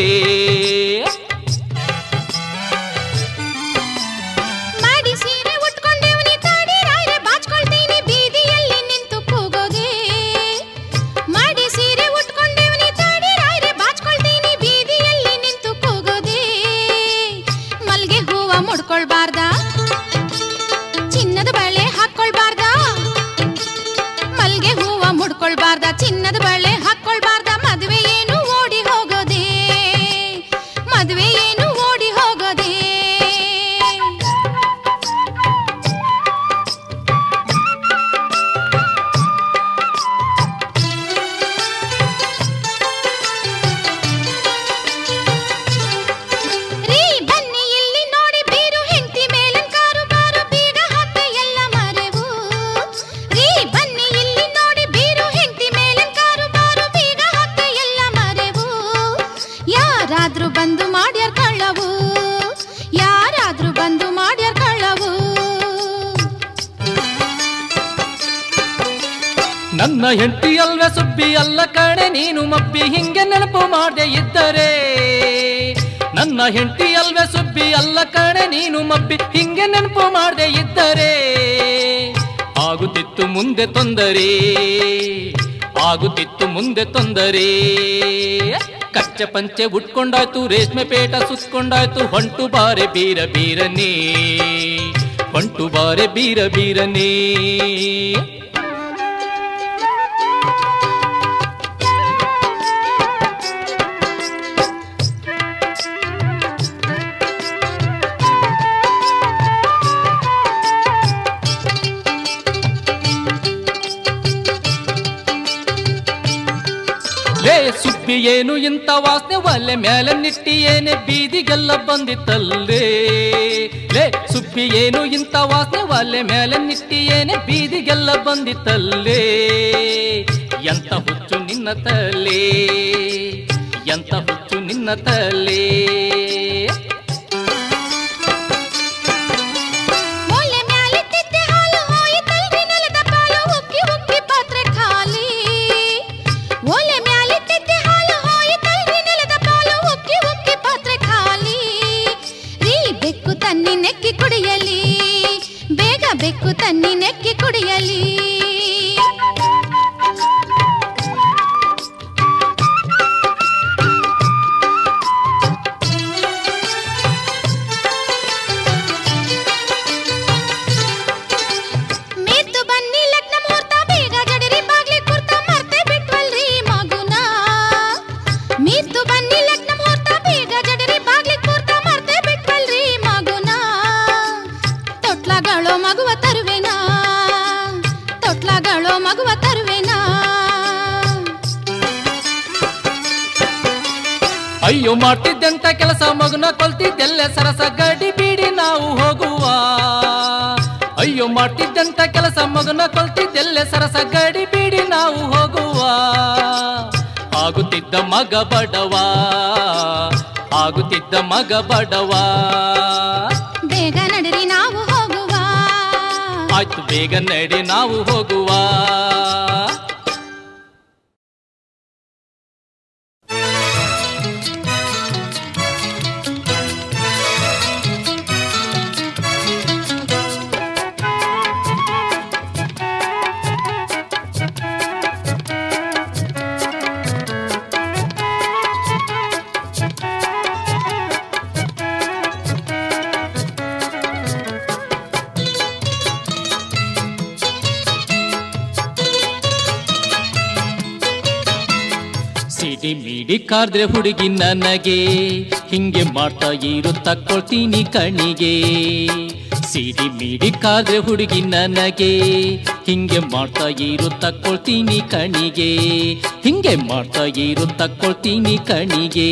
ಚಿನ್ನದ ಬಳೆ ಹಾಕೊಳ್ಬಾರ್ದ, ಮದುವೆ ಏನು ಓಡಿ ಹೋಗೋದೇ, ಮದುವೆ ಏನು ಓಡಿ ಹೋಗೋದೇ. ರೀ ಬನ್ನಿ ಇಲ್ಲಿ ನೋಡಿ ಬೀರು ಹೆಂಡತಿ ಮೇಲನ್ ಕಾರು ಬಾರು, ಬೀಗ ಹಾಕಿ ಎಲ್ಲ ಮರೆವು. ರೀ ಬನ್ನಿ ಇಲ್ಲಿ ನೋಡಿ ಬೀರು ಹೆಂಡತಿ ಮೇಲನ್ ಕಾರು ಬಾರು, ಬೀಗ ಹಾಕಿ ಎಲ್ಲ ಮರೆವು. ಯಾರಾದ್ರೂ ಬಂದು ಮಾಡ್ಯಾರ ಕಳ್ಳವು, ಯಾರಾದ್ರೂ ಬಂದು ಮಾಡ್ಯಾರ ಕಳ್ಳವು. ನನ್ನ ಹೆಂಡತಿ ಅಲ್ವೇ ಸುಬ್ಬಿ ಅಲ್ಲ ಕಣೆ ನೀನು ಮಬ್ಬಿ, ಹಿಂಗೆ ನೆನಪು ಮಾಡದೆ ಇದ್ದರೆ. ನನ್ನ ಹೆಂಡತಿ ಅಲ್ವೇ ಸುಬ್ಬಿ ಅಲ್ಲ ಕಣೆ ನೀನು ಮಬ್ಬಿ, ಹಿಂಗೆ ನೆನಪು ಮಾಡದೆ ಇದ್ದರೆ. ಆಗುತ್ತಿತ್ತು ಮುಂದೆ ತೊಂದರೆ, ಆಗುತ್ತಿತ್ತು ಮುಂದೆ ತೊಂದರೆ. ಕಚ್ಚೆ ಪಂಚೆ ಉಟ್ಕೊಂಡಾಯ್ತು, ರೇಷ್ಮೆ ಪೇಟ ಸುತ್ಕೊಂಡಾಯ್ತು, ಹೊಂಟು ಬಾರೆ ಬೀರ ಬೀರನೇ, ಹೊಂಟು ಬಾರೆ ಬೀರ ಬೀರನೇ. ಸುಬ್ಬಿ ಏನು ಇಂಥ ವಾಸನೆ ಒಲೆ ಮೇಲೆ ನಿಟ್ಟಿ ಏನೇ ಬೀದಿಗೆಲ್ಲ ಬಂದಿತ್ತಲ್ಲೇ ಲೇ ಸುಬ್ಬಿ ಏನು ಇಂಥ ವಾಸನೆ ಒಲೆ ಮೇಲೆ ನಿಟ್ಟಿ ಏನೇ ಬೀದಿಗೆಲ್ಲ ಬಂದಿತ್ತಲ್ಲೇ ಎಂತ ಹುಚ್ಚು ನಿನ್ನ ತಲೆ ಎಂತ ಹುಚ್ಚು ನಿನ್ನ ತಲೆ ಕುಡಿಯಲಿ ಬೇಗ ಬೆಕ್ಕು ತನ್ನಿ ನೆಕ್ಕಿ ಕುಡಿಯಲಿ ಮೀತು ಬನ್ನಿ ಲಗ್ನ ಮುಹೂರ್ತ ಬೇಗ ಜಡಿರಿ ಬಾಗ್ಲಿ ಕುರ್ತ ಮರ್ತೆ ಬಿಟ್ವಲ್ರಿ ಮಗುನ ಮೀತು ಬನ್ನಿ ಲಗ್ನ ಮುಹೂರ್ತ ಬೇಗ ಜಡಿರಿ ಬಾಗ್ಲಿ ಕುರ್ತ ಮರ್ತೆ ಬಿಟ್ವಲ್ರಿ ಮಗುನ ತೊಟ್ಲಗಳೋ ಮಗುವ ತರುವೆನಾ ತೊಟ್ಲಗಳೋ ಮಗುವ ತರುವೆನಾ ಅಯ್ಯೋ ಮಾಡ್ತಿದ್ದಂತ ಕೆಲಸ ಮಗುನ ಕೊಲ್ತಿದ್ದೆಲ್ಲ ಸರಸ ಗಡಿ ಬೀಡಿ ನಾವು ಹೋಗುವ ಅಯ್ಯೋ ಮಾಡ್ತಿದ್ದಂತ ಕೆಲಸ ಮಗುನ ಕೊಲ್ತಿದ್ದೆಲ್ಲ ಸರಸ ಗಡಿ ಬೀಡಿ ನಾವು ಹೋಗುವ ಆಗುತ್ತಿದ್ದ ಮಗ ಬಡವ ಆಗುತ್ತಿದ್ದ ಮಗ ಬಡವ ಬೇಗ ನಡಿರಿ ನಾವು ಹೋಗುವ ಆಯ್ತು ಬೇಗ ನಡಿ ನಾವು ಹೋಗುವ ಸಿಡಿ ಮೀಡಿ ಕಾರ್ದ್ರೆ ಹುಡುಗಿ ನನಗೆ ಹಿಂಗೆ ಮಾಡ್ತಾ ಇರು ತಕ್ಕೊಳ್ತೀನಿ ಕಣಿಗೆ ಸಿಡಿ ಮೀಡಿ ಕಾರ್ದ್ರೆ ಹುಡುಗಿ ನನಗೆ ಹಿಂಗೆ ಮಾಡ್ತಾ ಇರು ತಕ್ಕೊಳ್ತೀನಿ ಕಣಿಗೆ ಹಿಂಗೆ ಮಾಡ್ತಾ ಇರು ತಕ್ಕೊಳ್ತೀನಿ ಕಣಿಗೆ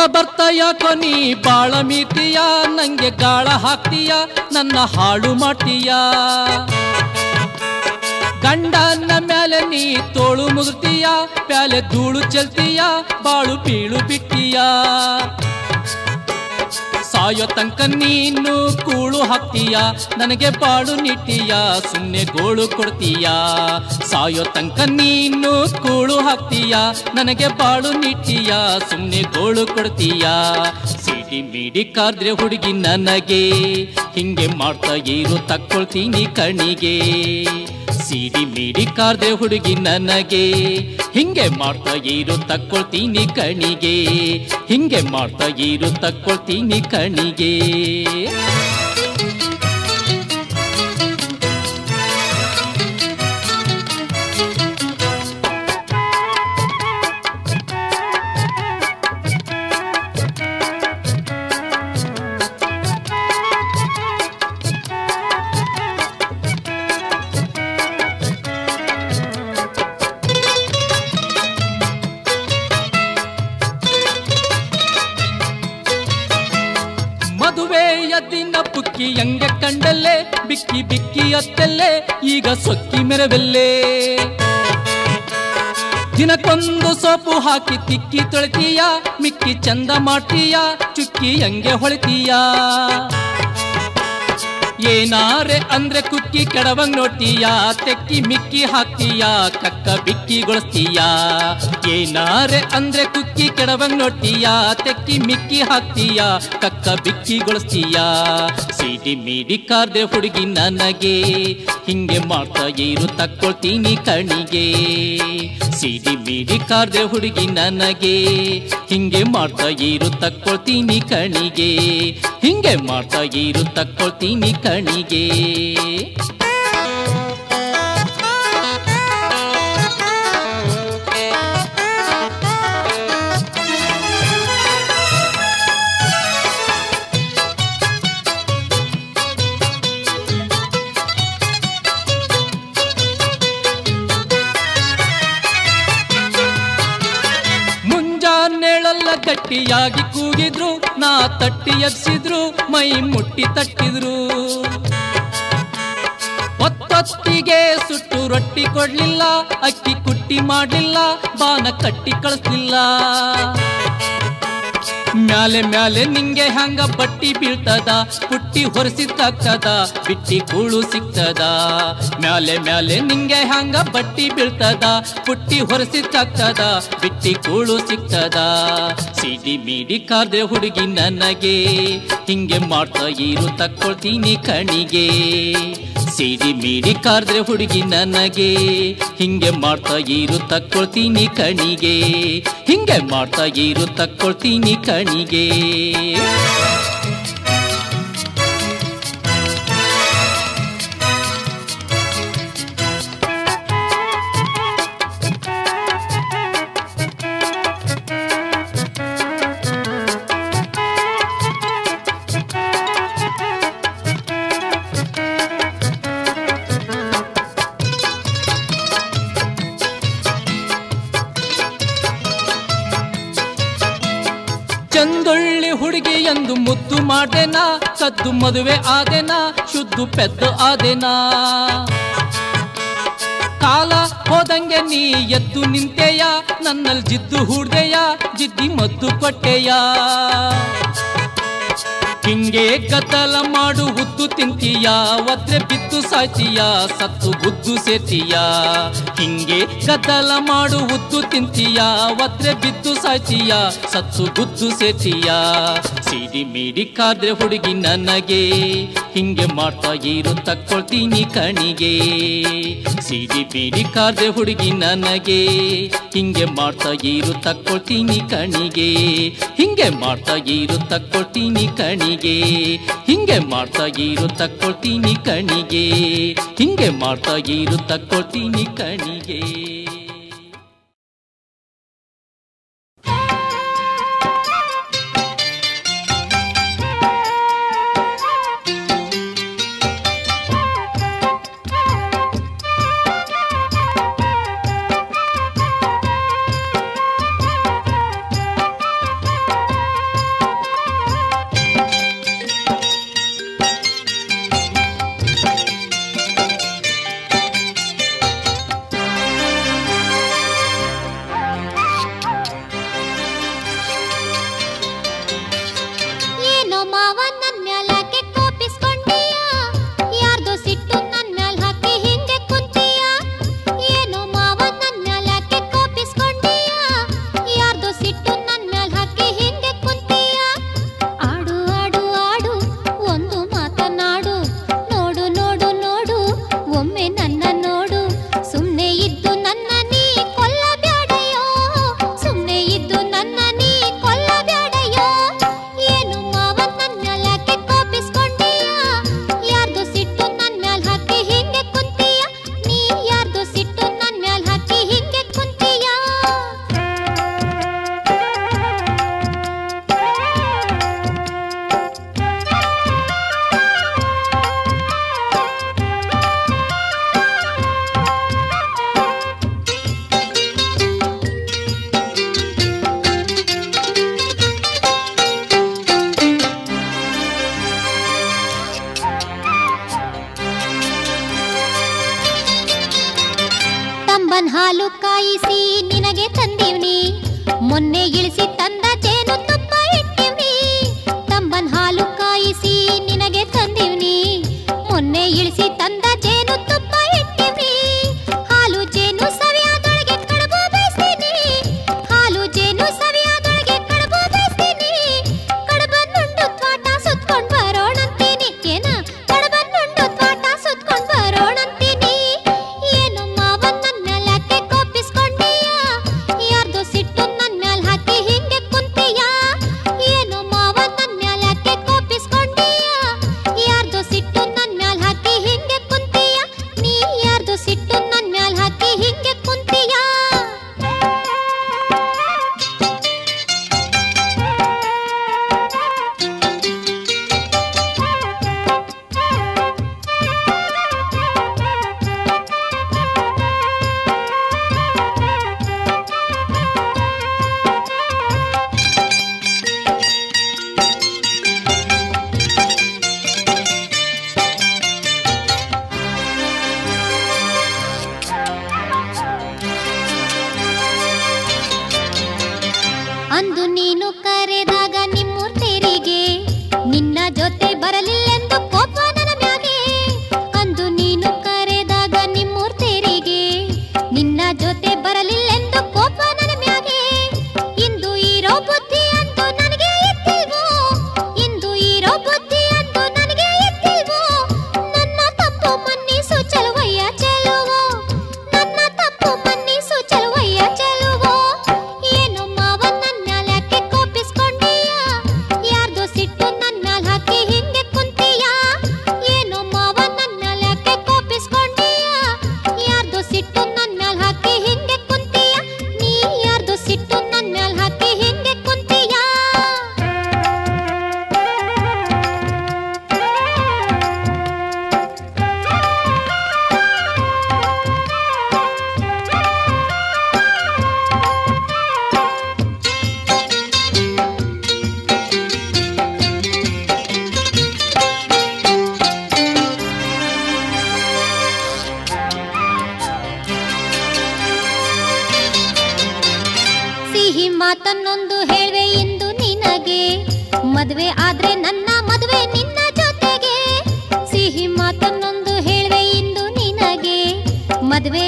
ಬರ್ತಾ ಯಾಕೋ ನೀ ಬಾಳ ಮೀತೀಯ ನಂಗೆ ಗಾಳ ಹಾಕ್ತೀಯ ನನ್ನ ಹಾಳು ಮಾಡ್ತೀಯ ಗಂಡನ ಮೇಲೆ ನೀ ತೋಳು ಮುಗ್ತೀಯ ಪ್ಯಾಲೆ ಧೂಳು ಚೆಲ್ತೀಯ ಬಾಳು ಬೀಳು ಬಿಟ್ಟಿಯ ಸಾಯೋ ತನಕ ನೀನು ಕೂಳು ಹಾಕ್ತೀಯ ನನಗೆ ಬಾಳು ನಿಟ್ಟಿಯ ಸುಮ್ಮನೆ ಗೋಳು ಕೊಡ್ತೀಯ ಸಾಯೋ ತನಕ ನೀನು ಕೂಳು ಹಾಕ್ತೀಯ ನನಗೆ ಬಾಳು ನಿಟ್ಟಿಯ ಸುಮ್ಮನೆ ಗೋಳು ಕೊಡ್ತೀಯ ಸಿಡಿ ಮೀಡಿ ಕಾರ್ದ್ರೆ ಹುಡುಗಿ ನನಗೆ ಹಿಂಗೆ ಮಾಡ್ತಾ ಇರು ತಕ್ಕೊಳ್ತೀನಿ ಕಣಿಗೆ ಸಿಡಿ ಮೀಡಿ ಕಾರ್ದೆ ಹುಡುಗಿ ನನಗೆ ಹಿಂಗೆ ಮಾಡ್ತಾ ಇರು ತಕ್ಕೊಳ್ತೀನಿ ಕಣಿಗೆ ಹಿಂಗೆ ಮಾಡ್ತಾ ಇರು ತಕ್ಕೊಳ್ತೀನಿ ಕಣಿಗೆ ದಿನ ಪುಕ್ಕಿ ಹಂಗೆ ಕಂಡಲ್ಲೇ ಬಿಕ್ಕಿ ಬಿಕ್ಕಿ ಅತ್ತಲ್ಲೇ ಈಗ ಸೊಕ್ಕಿ ಮೆರವೆಲ್ಲೇ ದಿನಕ್ಕೊಂದು ಸೋಪು ಹಾಕಿ ತಿಕ್ಕಿ ತೊಳಿತೀಯ ಮಿಕ್ಕಿ ಚಂದ ಮಾಡ್ತೀಯ ಚುಕ್ಕಿ ಹಂಗೆ ಹೊಳಿತೀಯ ಏನಾರೆ ಅಂದ್ರೆ ಕುಕ್ಕಿ ಕೆಡವಂಗ್ ನೋಡ್ತೀಯ ತೆಕ್ಕಿ ಮಿಕ್ಕಿ ಹಾಕ್ತೀಯ ಕಕ್ಕ ಬಿಕ್ಕಿಗೊಳಿಸ್ತೀಯ ಏನಾರೆ ಅಂದ್ರೆ ಕುಕ್ಕಿ ಕೆಡವಂಗ್ ನೋಡ್ತೀಯ ತೆಕ್ಕಿ ಮಿಕ್ಕಿ ಹಾಕ್ತೀಯ ಕಕ್ಕ ಬಿಕ್ಕಿಗೊಳಿಸ್ತೀಯ ಸಿಡಿ ಮೀಡಿ ಕಾರ್ದೆ ಹುಡುಗಿ ನನಗೆ ಹಿಂಗೆ ಮಾಡ್ತಾ ಇರು ತಕ್ಕೊಳ್ತೀನಿ ಕಣಿಗೆ ಸಿಡಿ ಮೀಡಿ ಕಾರ್ದೆ ಹುಡುಗಿ ನನಗೆ ಹಿಂಗೆ ಮಾಡ್ತಾ ಇರು ತಕ್ಕೊಳ್ತೀನಿ ಕಣಿಗೆ ಹಿಂಗೆ ಮಾಡ್ತಾ ಇರು ತಕ್ಕೊಳ್ತೀನಿ ಕಣಿಗೆ. ಗಟ್ಟಿಯಾಗಿ ಕೂಗಿದ್ರು, ನಾ ತಟ್ಟಿ ಎಬ್ಸಿದ್ರು, ಮೈ ಮುಟ್ಟಿ ತಟ್ಟಿದ್ರು. ಒತ್ತೊತ್ತಿಗೆ ಸುಟ್ಟು ರೊಟ್ಟಿ ಕೊಡ್ಲಿಲ್ಲ, ಅಕ್ಕಿ ಕುಟ್ಟಿ ಮಾಡ್ಲಿಲ್ಲ, ಬಾನ ಕಟ್ಟಿ ಕಳಿಸ್ಲಿಲ್ಲ. ಮ್ಯಾಲೆ ಮ್ಯಾಲೆ ನಿಂಗೆ ಹಂಗ ಬಟ್ಟಿ ಬೀಳ್ತದ, ಪುಟ್ಟಿ ಹೊರಸಿದ್ದಾಗ್ತದ, ಬಿಟ್ಟಿ ಕೂಳು ಸಿಗ್ತದ. ಮ್ಯಾಲೆ ಮ್ಯಾಲೆ ನಿಂಗೆ ಹಂಗ ಬಟ್ಟಿ ಬೀಳ್ತದ, ಪುಟ್ಟಿ ಹೊರಸಿದ್ದಾಗ್ತದ, ಬಿಟ್ಟಿ ಕೂಳು ಸಿಗ್ತದ. ಸಿಡಿ ಮೀಡಿ ಕಾರ್ದೆ ಹುಡುಗಿ ನನಗೆ, ಹಿಂಗೆ ಮಾಡ್ತಾ ಇರು ತಕ್ಕೊಳ್ತೀನಿ ಕಣಿಗೆ. ಸಿಡಿ ಮೀಡಿ ಕಾರ್ದ್ರೆ ಹುಡುಗಿ ನನಗೆ, ಹಿಂಗೆ ಮಾಡ್ತಾ ಇರು ತಕ್ಕೊಳ್ತೀನಿ ಕಣಿಗೆ. ಹಿಂಗೆ ಮಾಡ್ತಾ ಇರು ತಕ್ಕೊಳ್ತೀನಿ ಕಣಿಗೆ. ಚಂದೊಳ್ಳಿ ಹುಡುಗಿ ಎಂದು ಮುದ್ದು ಮಾಡೆನಾ, ಕದ್ದು ಮದುವೆ ಆದೆನಾ, ಶುದ್ಧ ಪೆದ್ದು ಆದೆನಾ. ಕಾಲ ಹೋದಂಗೆ ನೀ ಎದ್ದು ನಿಂತೆಯ, ನನ್ನಲ್ಲಿ ಜಿದ್ದು ಹೂಡ್ದೆಯ, ಜಿದ್ದಿ ಮದ್ದು ಕೊಟ್ಟೆಯ. ಹಿಂಗೆ ಗದ್ದಲ ಮಾಡು ಉದ್ದು ತಿಂತೀಯ, ಒದ್ರೆ ಬಿದ್ದು ಸಾಯ್ತೀಯ, ಸತ್ತು ಗುದ್ದು ಸೇರ್ತೀಯ. ಹಿಂಗೆ ಗದ್ದಲ ಮಾಡು ಉದ್ದು ತಿಂತೀಯ, ಒದ್ರೆ ಬಿದ್ದು ಸಾಯ್ತೀಯ, ಸತ್ತು ಗುದ್ದು ಸೇರ್ತೀಯ. ಸಿಡಿ ಮೀಡಿ ಕಾದ್ರೆ ಹುಡುಗಿ ನನಗೆ, ಹಿಂಗೆ ಮಾಡ್ತಾ ಇರು ತಕ್ಕೊಳ್ತೀನಿ ಕಣಿಗೆ. ಸಿಡಿ ಮೀಡಿ ಕಾದ್ರೆ ಹುಡುಗಿ ನನಗೆ, ಹಿಂಗೆ ಮಾಡ್ತಾ ಇರು ತಕ್ಕೊಳ್ತೀನಿ ಕಣಿಗೆ. ಹಿಂಗೆ ಮಾಡ್ತಾ ಇರು ತಕ್ಕೊಳ್ತೀನಿ ಕಣಿಗೆ. ಹಿಂಗೆ ಮಾಡ್ತಾ ಇರು ತಕ್ಕೊಳ್ತೀನಿ ಕಣಿಗೆ. ಹಿಂಗೆ ಮಾಡ್ತಾ ಇರು ತಕ್ಕೊಳ್ತೀನಿ ಕಣಿಗೆ. ತಂಬನ್ ಹಾಲು ಕಾಯಿಸಿ ನಿನಗೆ ತಂದೀವ್ನಿ, ಮೊನ್ನೆ ಇಳಿಸಿ ತಂದ ಜೇನು ತುಪ್ಪ ಇಟ್ಟಿವ್ನಿ. ತಂಬನ್ ಹಾಲು ಕಾಯಿಸಿ ನಿನಗೆ ತಂದೀವ್ನಿ, ಮೊನ್ನೆ ಇಳಿಸಿ ತಂದ ಜೇನು ತುಪ್ಪ ಇಟ್ಟಿವ್ನಿ. ಹಾಲು ಜೇನು ಸವಿಯಾದೊಳಗೆ ಕಡುಬು ಬೇಯಿಸ್ತೀನಿ, ಹಾಲು ಜೇನು ಸವಿಯಾದೊಳಗೆ ಕಡುಬು ಬೇಯಿಸ್ತೀನಿ. ಕಡುಬನ್ನುಂಡು ತ್ವಾಟ ಸುತ್ಕೊಂಡ್ ಬರೋಣಂತೀನಿ, ಏನ ಕಡುಬನ್ನುಂಡು ತ್ವಾಟ ಸುತ್ಕೊಂಡ್ ಬರೋಣಂತೀನಿ. ಏನು ಮಾವ ನನ್ ಮ್ಯಾಲ್ ಯಾಕೆ ಕೋಪಿಸ್ಕೊಂಡೀಯ, ಯಾರ್ದೋ ಸಿಟ್ಟು ನನ್ ಮ್ಯಾಲ್ ಹಾಕಿ ಹಿಂಗೆ ನಿನ್ನ ಜೊತೆ ಬರಲಿಲ್ಲೆಂದು ಕೋಪ ನನ್ನ ಮ್ಯಾಗೆ ಅಂದು ನೀನು ಕರೆದಾಗ ನಿಮ್ಮೂರ್ ತೇರಿಗೆ ನಿನ್ನ ಜೊತೆ ಬರಲಿಲ್ಲೆಂದು ಕೋಪ ನನ್ನ ಮ್ಯಾಗೆ ಇಂದು ಇರೋ ಬುದ್ಧಿ ಅಂದು ನನಗೆ ಇತ್ತಿಲ್ವೋ ಇಂದು ಇರೋ ಬುದ್ಧಿ ಅಂದು ನನಗೆ ಇತ್ತಿಲ್ವೋ ನನ್ನ ತಪ್ಪು ಮನ್ನಿಸು ಚಲುವಯ್ಯ ಚೆಲುವೋ ನನ್ನ ತಪ್ಪು ಮನ್ನಿಸು ಚಲುವಯ್ಯ ಚೆಲುವೋ ಏನು ಮಾವ ನನ್ನ ಮ್ಯಾಲ್ ಯಾಕೆ ಕೋಪಿಸ್ಕೊಂಡೀಯ ಯಾರ್ದೋ ಸಿಟ್ಟು ನನ್ನ ಮ್ಯಾಲ್ ಹಾಕಿ ಹಿಂಗೆ ಕುಂತೀಯ ಏನು ಮಾವ ನನ್ನ ಮ್ಯಾಲ್ ಯಾಕೆ ಕೋಪಿಸ್ಕೊಂಡೀಯ ಯಾರ್ದೋ ಸಿಟ್ಟು ನನ್ನ ಮ್ಯಾಲ್ ಹಾಕಿ ಹಿಂಗೆ ಕುಂತೀಯ ನೀ ಯಾರ್ದೋ ಸಿಟ್ಟು ನನ್ನ ಮ್ಯಾಲ್ ಹಾಕಿ ಹಿಂಗೆ ಕುಂತೀಯ ಸಿಹಿ ಮಾತನ್ನೊಂದು ಹೇಳ್ವೆ ಇಂದು ನಿನಗೆ ಮದುವೆ ಆದ್ರೆ ನನ್ನ ಮದುವೆ ನಿನ್ನ ಜೊತೆಗೆ ಸಿಹಿ ಮಾತನ್ನೊಂದು ಹೇಳ್ವೆ ಇಂದು ನಿನಗೆ ಮದುವೆ